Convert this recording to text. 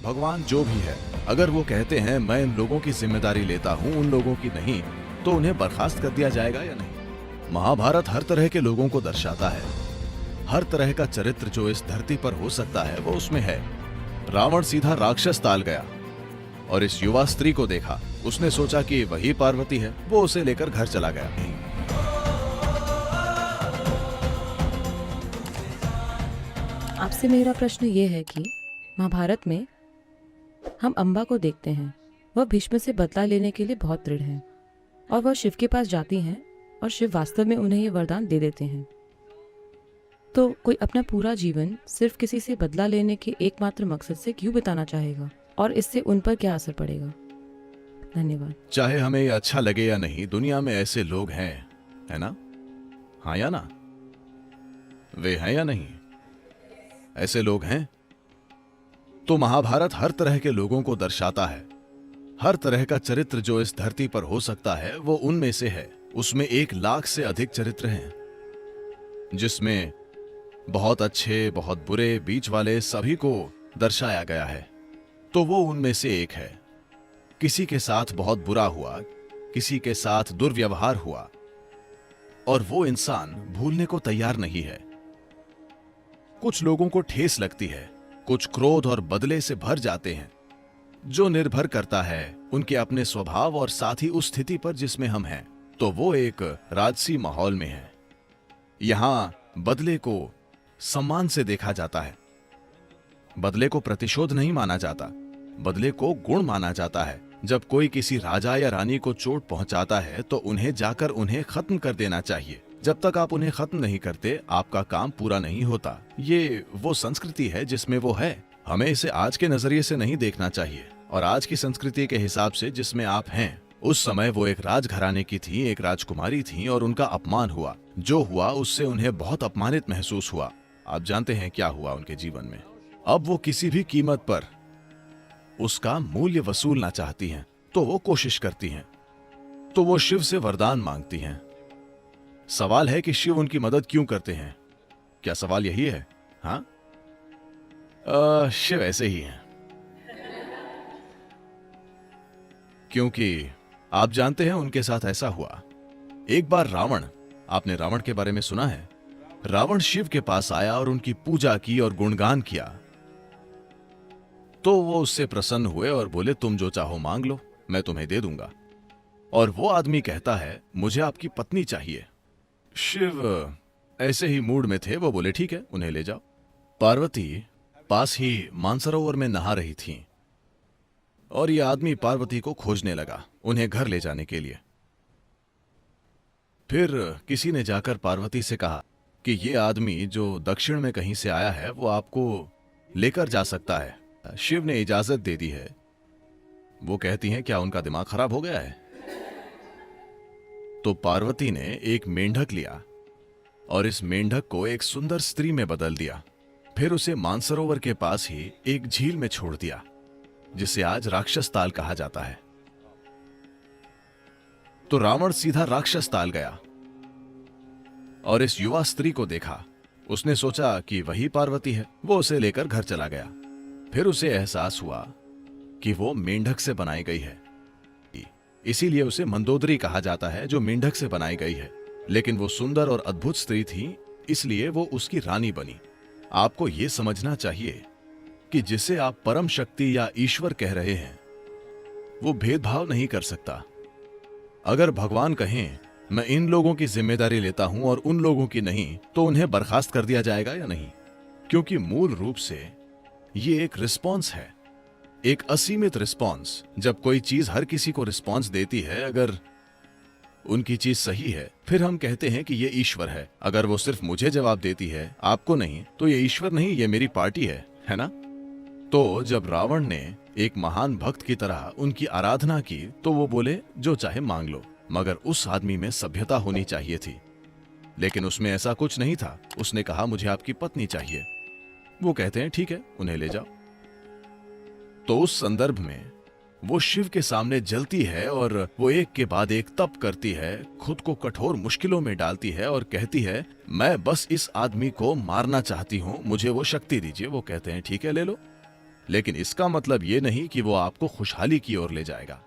भगवान जो भी है, अगर वो कहते हैं मैं इन लोगों की जिम्मेदारी लेता हूँ, उन लोगों की नहीं, तो उन्हें बर्खास्त कर दिया जाएगा या नहीं? महाभारत हर तरह के लोगों को दर्शाता है। हर तरह का चरित्र जो इस धरती पर हो सकता है वो उसमें है। रावण सीधा राक्षस ताल गया और इस युवा स्त्री को देखा। उसने सोचा कि वही पार्वती है, वो उसे लेकर घर चला गया। आपसे मेरा प्रश्न ये है कि महाभारत में हम अम्बा को देखते हैं। वह भीष्म से बदला लेने के लिए बहुत दृढ़ हैं और वह शिव के पास जाती हैं और शिव वास्तव में उन्हें ये वरदान दे देते हैं। तो कोई अपना पूरा जीवन सिर्फ किसी से बदला लेने के एकमात्र मकसद से क्यों बिताना चाहेगा और इससे उन पर क्या असर पड़ेगा? धन्यवाद। चाहे हमें ये अच्छा लगे या नहीं, दुनिया में ऐसे लोग हैं, है ना? हाँ या ना? वे हैं या नहीं? ऐसे लोग हैं। तो महाभारत हर तरह के लोगों को दर्शाता है। हर तरह का चरित्र जो इस धरती पर हो सकता है वो उनमें से है। उसमें 1 लाख से अधिक चरित्र हैं, जिसमें बहुत अच्छे, बहुत बुरे, बीच वाले सभी को दर्शाया गया है। तो वो उनमें से एक है। किसी के साथ बहुत बुरा हुआ, किसी के साथ दुर्व्यवहार हुआ, और वो इंसान भूलने को तैयार नहीं है। कुछ लोगों को ठेस लगती है, कुछ क्रोध और बदले से भर जाते हैं, जो निर्भर करता है उनके अपने स्वभाव और साथ ही उस स्थिति पर जिसमें हम हैं। तो वो एक राजसी माहौल में है। यहां बदले को सम्मान से देखा जाता है। बदले को प्रतिशोध नहीं माना जाता, बदले को गुण माना जाता है। जब कोई किसी राजा या रानी को चोट पहुंचाता है तो उन्हें जाकर उन्हें खत्म कर देना चाहिए। जब तक आप उन्हें खत्म नहीं करते, आपका काम पूरा नहीं होता। ये वो संस्कृति है जिसमें वो है। हमें इसे आज के नजरिए से नहीं देखना चाहिए। और आज की संस्कृति के हिसाब से जिसमें आप हैं, उस समय वो एक राजघराने की थी, एक राजकुमारी थी, और उनका अपमान हुआ। जो हुआ उससे उन्हें बहुत अपमानित महसूस हुआ। आप जानते हैं क्या हुआ उनके जीवन में। अब वो किसी भी कीमत पर उसका मूल्य वसूलना चाहती हैं, तो वो कोशिश करती हैं। तो वो शिव से वरदान मांगती हैं। सवाल है कि शिव उनकी मदद क्यों करते हैं? क्या सवाल यही है? हाँ, शिव ऐसे ही हैं। क्योंकि आप जानते हैं उनके साथ ऐसा हुआ। एक बार रावण, आपने रावण के बारे में सुना है? रावण शिव के पास आया और उनकी पूजा की और गुणगान किया। तो वो उससे प्रसन्न हुए और बोले, तुम जो चाहो मांग लो, मैं तुम्हें दे दूंगा। और वो आदमी कहता है, मुझे आपकी पत्नी चाहिए। शिव ऐसे ही मूड में थे, वो बोले ठीक है, उन्हें ले जाओ। पार्वती पास ही मानसरोवर में नहा रही थीं, और ये आदमी पार्वती को खोजने लगा उन्हें घर ले जाने के लिए। फिर किसी ने जाकर पार्वती से कहा कि ये आदमी जो दक्षिण में कहीं से आया है वो आपको लेकर जा सकता है। शिव ने इजाजत दे दी है। वो कहती हैं, क्या उनका दिमाग खराब हो गया है? तो पार्वती ने एक मेंढक लिया और इस मेंढक को एक सुंदर स्त्री में बदल दिया। फिर उसे मानसरोवर के पास ही एक झील में छोड़ दिया, जिसे आज राक्षस ताल कहा जाता है। तो रावण सीधा राक्षस ताल गया और इस युवा स्त्री को देखा। उसने सोचा कि वही पार्वती है, वो उसे लेकर घर चला गया। फिर उसे एहसास हुआ कि वो मेंढक से बनाई गई है, इसीलिए उसे मंदोदरी कहा जाता है, जो मेंढक से बनाई गई है। लेकिन वो सुंदर और अद्भुत स्त्री थी, इसलिए वो उसकी रानी बनी। आपको यह समझना चाहिए कि जिसे आप परम शक्ति या ईश्वर कह रहे हैं, वो भेदभाव नहीं कर सकता। अगर भगवान कहें मैं इन लोगों की जिम्मेदारी लेता हूं और उन लोगों की नहीं, तो उन्हें बर्खास्त कर दिया जाएगा या नहीं? क्योंकि मूल रूप से ये एक रिस्पॉन्स है, एक असीमित रिस्पॉन्स। जब कोई चीज हर किसी को रिस्पॉन्स देती है, अगर उनकी चीज सही है, फिर हम कहते हैं कि ये ईश्वर है। अगर वो सिर्फ मुझे जवाब देती है, आपको नहीं, तो ये ईश्वर नहीं, ये मेरी पार्टी है ना? तो जब रावण ने एक महान भक्त की तरह उनकी आराधना की, तो वो बोले जो चाहे मांग लो। मगर उस आदमी में सभ्यता होनी चाहिए थी, लेकिन उसमें ऐसा कुछ नहीं था। उसने कहा मुझे आपकी पत्नी चाहिए। वो कहते हैं ठीक है, उन्हें ले जाओ। तो उस संदर्भ में वो शिव के सामने जलती है और वो एक के बाद एक तप करती है, खुद को कठोर मुश्किलों में डालती है और कहती है मैं बस इस आदमी को मारना चाहती हूं, मुझे वो शक्ति दीजिए। वो कहते हैं ठीक है, ले लो। लेकिन इसका मतलब ये नहीं कि वो आपको खुशहाली की ओर ले जाएगा।